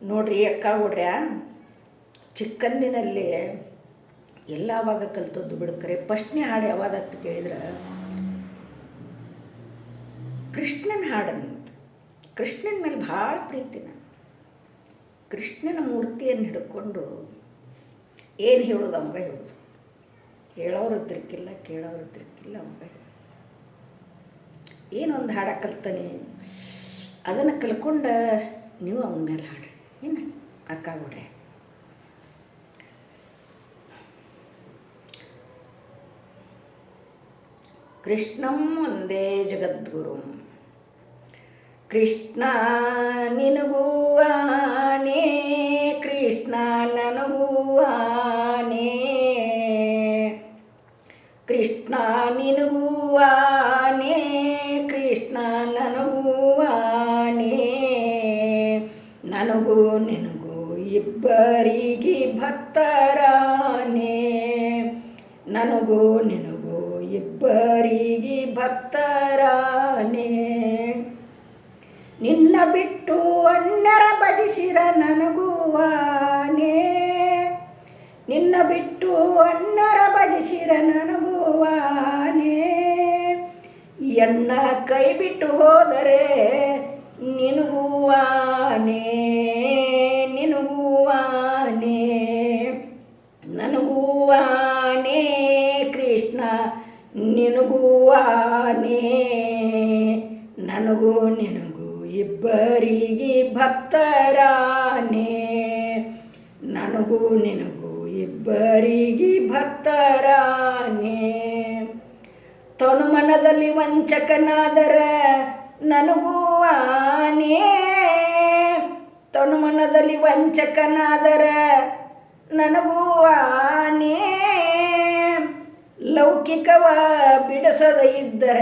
ನೋಡ್ರಿ ಅಕ್ಕ ಹುಡ್ರ್ಯಾ, ಚಿಕ್ಕಂದಿನಲ್ಲಿ ಎಲ್ಲವಾಗ ಕಲ್ತದ್ದು ಬಿಡ್ಕರೆ ಫಸ್ಟ್ನೇ ಹಾಡು ಯಾವಾಗಂತ ಕೇಳಿದ್ರೆ ಕೃಷ್ಣನ ಹಾಡಂತ. ಕೃಷ್ಣನ ಮೇಲೆ ಭಾಳ ಪ್ರೀತಿ ನಾನು. ಕೃಷ್ಣನ ಮೂರ್ತಿಯನ್ನು ಹಿಡ್ಕೊಂಡು ಏನು ಹೇಳೋದು ಅವಾಗ ಹೇಳೋದು. ಹೇಳೋರು ಇದ್ರಕ್ಕಿಲ್ಲ, ಕೇಳೋರು ಇದ್ರಕ್ಕಿಲ್ಲ, ಅವಾಗ ಹೇಳೋದು. ಏನೊಂದು ಹಾಡ ಕಲ್ತಾನೆ ಅದನ್ನು ಕಲ್ಕೊಂಡು ನೀವು ಅವನ ಮೇಲೆ ಹಾಡ್ರಿ. ಏನು ಅಕ್ಕ ಹುಡ್ರೆ, ಕೃಷ್ಣಂ ಒಂದೇ ಜಗದ್ಗುರು, ಕೃಷ್ಣ ನಿನಗೂವಾನೇ, ಕೃಷ್ಣ ನನಗೂವಾನೇ, ಕೃಷ್ಣ ನಿನಗೂವಾನೇ, ಕೃಷ್ಣ ನನಗೂವಾನೇ, ನನಗೂ ನಿನಗೂ ಇಬ್ಬರಿಗೆ ಭಕ್ತರಾನೇ, ನನಗೂ ನಿನಗೂ ಇಬ್ಬರಿಗೆ ಭಕ್ತರಾನೇ, ನಿನ್ನ ಬಿಟ್ಟು ಅಣ್ಣರ ಭಜಿಸಿರ ನನಗೂವಾನೇ, ನಿನ್ನ ಬಿಟ್ಟು ಅಣ್ಣರ ಭಜಿಸಿರ ನನಗೂವಾನೇ, ಎನ್ನ ಕೈ ಬಿಟ್ಟು ಹೋದರೆ ನಿನಗೂವಾನೇ, ನಿನಗೂವಾನೇ, ನನಗೂವಾನೇ, ಕೃಷ್ಣ ನಿನಗೂವಾನೇ, ನನಗೂ ನಿನಗೂ ಇಬ್ಬರಿಗೆ ಭಕ್ತರಾನೇ, ನನಗೂ ನಿನಗೂ ಇಬ್ಬರಿಗೆ ಭಕ್ತರಾನೇ, ತನುಮನದಲ್ಲಿ ವಂಚಕನಾದರ ನನಗೂವಾನೇ, ತನುಮನದಲ್ಲಿ ವಂಚಕನಾದರ ನನಗೂವಾನೇ, ಲೌಕಿಕವ ಬಿಡಿಸದ ಇದ್ದರ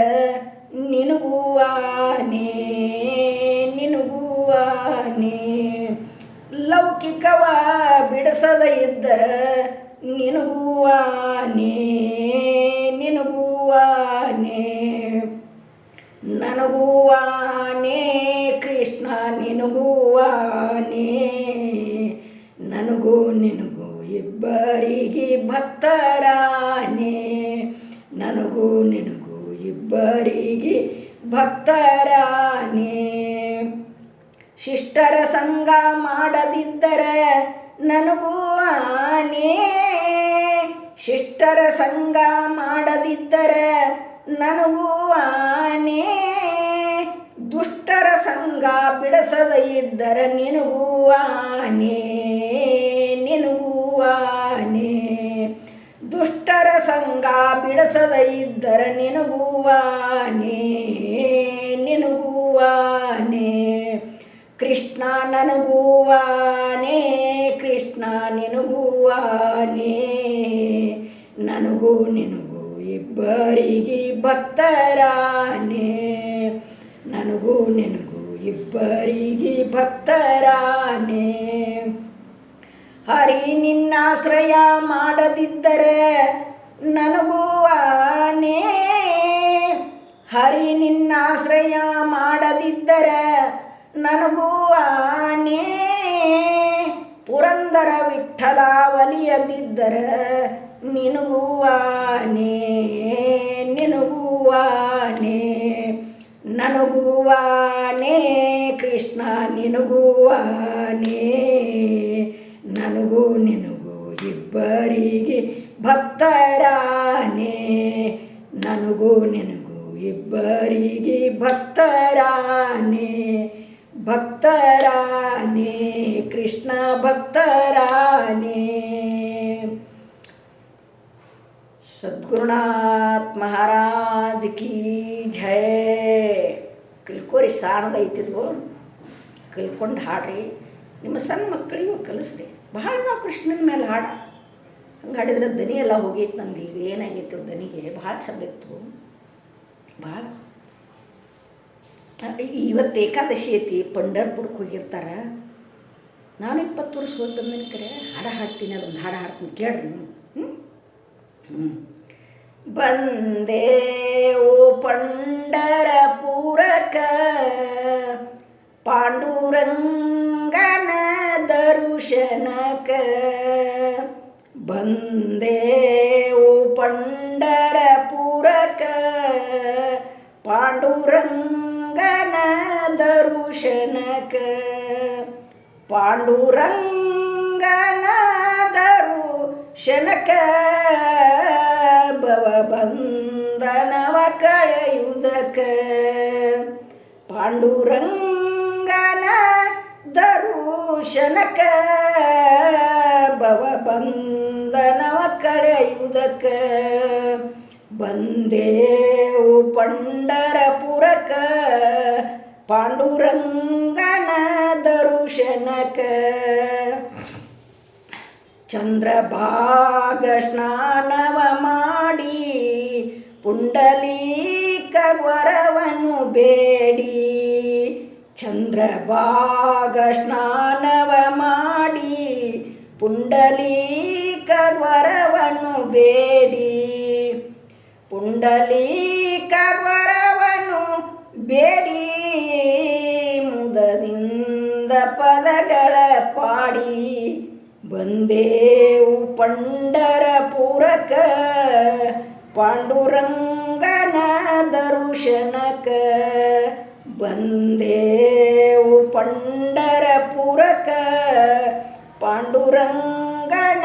ನಿನಗೂವಾನೇ, ನಿನಗೂವಾನೇ, ಲೌಕಿಕವ ಬಿಡಿಸದ ಇದ್ದರ ನಿನಗೂವಾನೇ, ನಿನಗೂವಾನೇ, ನನಗೂವಾನೇ, ಕೃಷ್ಣ ನಿನಗೂವಾನೇ, ನನಗೂ ನಿನಗೂ ಇಬ್ಬರಿಗೆ ಭಕ್ತರಾನೇ, ನನಗೂ ನಿನಗೂ ಇಬ್ಬರಿಗೆ ಭಕ್ತರಾನೇ, ಶಿಷ್ಟರ ಸಂಗ ಮಾಡದಿದ್ದರೆ ನನಗೂವಾನೇ, ಶಿಷ್ಟರ ಸಂಗ ಮಾಡದಿದ್ದರೆ ನನಗೂವಾನೇ, ದುಷ್ಟರ ಸಂಗ ಬಿಡಿಸದ ಇದ್ದರೆ ನಿನಗೂವಾನೇ, ನಿನಗೂವಾನೇ, ದುಷ್ಟರ ಸಂಗ ಬಿಡಿಸದ ಇದ್ದರೆ ನಿನಗೂವಾನೇ, ನಿನಗೂವಾನೇ, ಕೃಷ್ಣ ನನಗೂವಾನೇ, ಕೃಷ್ಣ ನಿನಗೂವಾನೇ, ನನಗೂ ನಿನಗೂ ಇಬ್ಬರಿಗೆ ಭಕ್ತರಾನೇ, ನನಗೂ ನಿನಗೂ ಇಬ್ಬರಿಗೆ ಭಕ್ತರಾನೇ, ಹರಿ ನಿನ್ನಾಶ್ರಯ ಮಾಡದಿದ್ದರೆ ನನಗೂವಾನೇ, ಹರಿ ನಿನ್ನಾಶ್ರಯ ಮಾಡದಿದ್ದರೆ ನನಗೂವಾನೇ, ಪುರಂದರ ವಿಠಲ ಒಲಿಯದಿದ್ದರೆ ನಿನಗೂವಾನೇ, ನಿನಗೂವಾನೇ, ನನಗೂವಾನೇ, ಕೃಷ್ಣ ನಿನಗೂವಾನೇ, ನನಗೂ ನಿನಗೂ ಇಬ್ಬರಿಗೆ ಭಕ್ತರಾನೇ, ನನಗೂ ನಿನಗೂ ಇಬ್ಬರಿಗೆ ಭಕ್ತರಾನೇ, ಭಕ್ತರಾನೇ, ಕೃಷ್ಣ ಭಕ್ತರಾನೇ. ಸದ್ಗುರುನಾಥ್ ಮಹಾರಾಜ್ ಕಿ ಜೈ. ಕಲ್ಕೋರಿ ಸಾಣದ ಐತಿದ್ವು, ಕಲ್ಕೊಂಡು ಹಾಡ್ರಿ, ನಿಮ್ಮ ಸಣ್ಣ ಮಕ್ಕಳಿಗೂ ಕಲಿಸ್ರಿ. ಭಾಳ ನಾವು ಕೃಷ್ಣನ ಮೇಲೆ ಹಾಡ ಹಂಗೆ ಹಾಡಿದ್ರೆ ದನಿ ಎಲ್ಲ ಹೋಗೈತೆ. ನಂದು ಈಗ ಏನಾಗೈತೆ ದನಿಗೆ ಭಾಳ ಚಂದ ಇತ್ತು, ಭಾಳ. ಇವತ್ತು ಏಕಾದಶಿ ಐತಿ, ಪಂಢರ್ಪುರಕ್ಕೆ ಹೋಗಿರ್ತಾರೆ. ನಾನು 20 ವರ್ಷ ಹೋಗಿ ಬಂದಿನ ಕರೆ ಹಾಡ ಹಾಡ್ತೀನಿ, ಅದೊಂದು ಹಾಡು ಹಾಡ್ತೀನಿ ಕೇಳ್ರಿ ನೀವು. ಬಂದೇ ಓ ಪಂಢರಪುರಕ ಪಾಂಡುರಂಗನ ಬಂದೇವು ಪಂಡರಪುರಕ ಪಾಂಡುರಂಗನ ದರುಶನಕ ಪಾಂಡುರಂಗನ ದರುಶನಕ ಭವಬಂಧನವ ಕಳೆಯುವುದಕ ಪಾಂಡುರಂಗನ ದರುಶನಕ ಭವಬಂಧನವ ಕಳೆಯುವುದಕ ಬಂದೇವು ಪಂಡರಪುರಕ ಪಾಂಡುರಂಗನ ದರುಶನಕ ಚಂದ್ರಭಾಗ ಸ್ನಾನವ ಮಾಡಿ ಪುಂಡಲೀಕ ವರವನ್ನು ಬೇಡಿ ಚಂದ್ರಭಾಗ ಸ್ನಾನವ ಮಾಡಿ ಪುಂಡಲೀಕ ವರವನ್ನು ಬೇಡಿ ಪುಂಡಲೀಕ ವರವನ್ನು ಬೇಡಿ ಮುದದಿಂದ ಪದಗಳ ಪಾಡಿ ಬಂದೇವು ಪಂಡರಪುರಕ ಪಾಂಡುರಂಗನ ದರುಶನಕ ಬಂದೇವು ಪಂಡರಪುರಕ ಪಾಂಡುರಂಗನ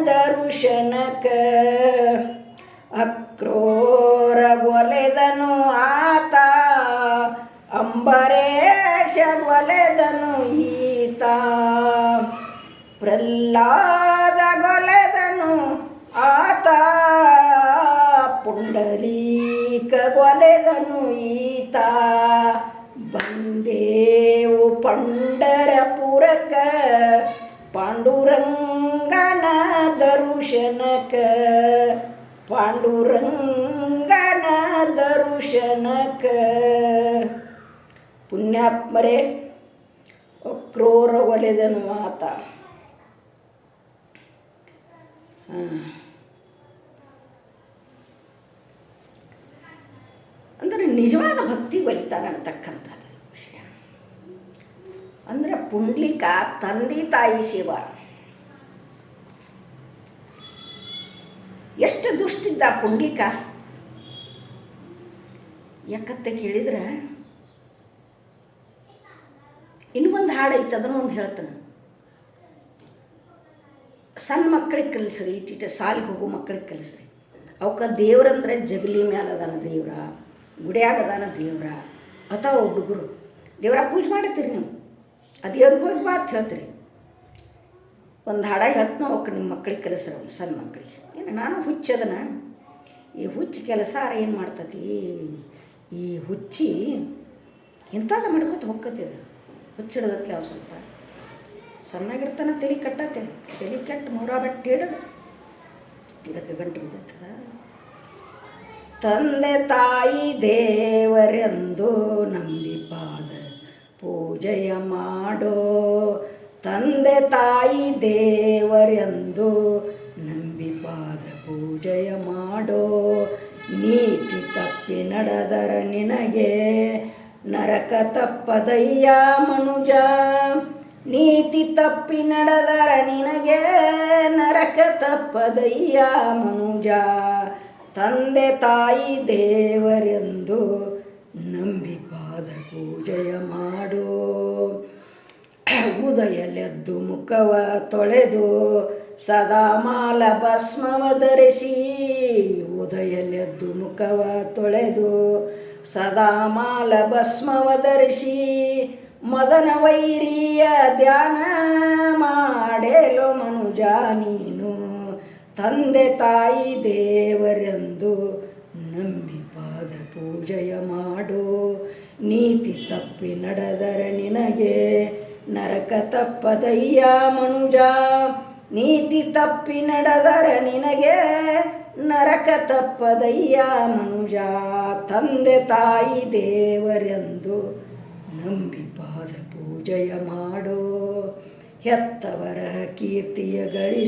ದರುಶನಕ ಅಕ್ರೂರ ಗೊಲೆದನು ಆತ ಅಂಬರೇಶ ಗೊಲೆದನು ಈತ ಪ್ರಹ್ಲಾದ ಗೊಲೆದನು ಆತ ಪುಂಡಲೀಕ ಗೊಲೆದನು ಈತ ಬಂದೇವು ಪಂಡರಪುರಕ ಪಾಂಡುರಂಗನ ದರುಶನಕ ಪಾಂಡುರಂಗನ ದರುಶನಕ ಪುಣ್ಯಾತ್ಮರೇ ಅಕ್ರೂರ ಒಲೆದನು ಆತ ಅಂದರೆ ನಿಜವಾದ ಭಕ್ತಿ ಒಲಿತಾನೆ ಅಂತಕ್ಕಂಥದ್ದು ವಿಷಯ. ಅಂದರೆ ಪುಂಡ್ಲಿಕ ತಂದೆ ತಾಯಿ ಶಿವ ಎಷ್ಟು ದುಷ್ಟಿದ್ದ ಪುಂಡ್ಲಿಕ ಯಾಕತ್ತೆ ಕೇಳಿದ್ರೆ ಇನ್ನೂ ಒಂದು ಹಾಡು ಐತೆ ಅದನ್ನು ಒಂದು ಹೇಳ್ತಾನೆ. ಸಣ್ಣ ಮಕ್ಕಳಿಗೆ ಕಲಿಸ್ರಿ, ಇಟ್ಟಿಟ್ಟು ಸಾಲಿಗೆ ಹೋಗೋ ಮಕ್ಕಳಿಗೆ ಕಲಿಸ್ರಿ. ಅವಕ್ಕೆ ದೇವ್ರಂದ್ರೆ ಜಗಲಿ ಮ್ಯಾಲ ಅದಾನ ದೇವ್ರ, ಗುಡಿಯಾಗ ಅದಾನ ದೇವ್ರ ಅಥವಾ ಹುಡುಗರು ದೇವ್ರ ಪೂಜೆ ಮಾಡತ್ತೀರಿ ನೀವು, ಆ ದೇವ್ರಿಗೆ ಹೋಗಿ ಬಾ ಅಂತ ಹೇಳ್ತೀರಿ. ಒಂದು ಹಾಡ ಹೇಳ್ತಾನೆ ಅವಕ್ಕೆ ನಿಮ್ಮ ಮಕ್ಕಳಿಗೆ ಕಲಿಸ್ರಿ, ಅವ್ನು ಸಣ್ಣ ಮಕ್ಕಳಿಗೆ. ಏನು ನಾನು ಹುಚ್ಚದನ, ಈ ಹುಚ್ಚು ಕೆಲಸ ಏನು ಮಾಡ್ತತಿ, ಈ ಹುಚ್ಚಿ ಇಂಥದ್ದು ಮಾಡ್ಕೊತ ಹೋಗ್ಕತ್ತಿದ. ಹುಚ್ಚಿಡದತ್ಲೆ ಅವು ಸ್ವಲ್ಪ ಸಣ್ಣಾಗಿರ್ತಾನೆ ತಲೆ ಕಟ್ಟತ್ತೆ, ತಲೆ ಕೆಟ್ಟು ಮೂರ ಬಟ್ಟೆ ಹಿಡಿದು ಇದಕ್ಕೆ ಗಂಟು ಬಿದ್ದತ್ತದ. ತಂದೆ ತಾಯಿ ದೇವರೆಂದು ನಂಬಿ ಪಾದ ಪೂಜೆಯ ಮಾಡೋ, ತಂದೆ ತಾಯಿ ದೇವರೆಂದು ನಂಬಿ ಪಾದ ಪೂಜೆಯ ಮಾಡೋ. ನೀತಿ ತಪ್ಪಿ ನಡೆದರ ನಿನಗೆ ನರಕ ತಪ್ಪದಯ್ಯ ಮನುಜ, ನೀತಿ ತಪ್ಪಿ ನಡೆದರ ನಿನಗೆ ನರಕ ತಪ್ಪದಯ್ಯ ಮನುಜ. ತಂದೆ ತಾಯಿ ದೇವರೆಂದು ನಂಬಿ ಪಾದ ಪೂಜೆಯ ಮಾಡೋ. ಉದಯಲೆದ್ದು ಮುಖವ ತೊಳೆದು ಸದಾ ಮಾಲ ಭಸ್ಮವ ಧರಿಸಿ, ಉದಯಲೆದ್ದು ಮುಖವ ತೊಳೆದು ಸದಾ ಮಾಲ ಭಸ್ಮವ ಧರಿಸಿ, ಮದನ ವೈರಿಯ ಧ್ಯಾನ ಮಾಡೇಲೋ ಮನುಜ ನೀನು. ತಂದೆ ತಾಯಿ ದೇವರೆಂದು ನಂಬಿ ಪಾದ ಪೂಜೆಯ ಮಾಡೋ. ನೀತಿ ತಪ್ಪಿ ನಡೆದರ ನಿನಗೆ ನರಕ ತಪ್ಪದಯ್ಯ ಮನುಜ, ನೀತಿ ತಪ್ಪಿ ನಡೆದರ ನಿನಗೆ ನರಕ ತಪ್ಪದಯ್ಯ ಮನುಜ. ತಂದೆ ತಾಯಿ ದೇವರೆಂದು ನಂಬಿ ಪಾದ ಪೂಜೆಯ ಮಾಡೋ. ಹೆತ್ತವರ ಕೀರ್ತಿಯ ಗಳಿಸಿ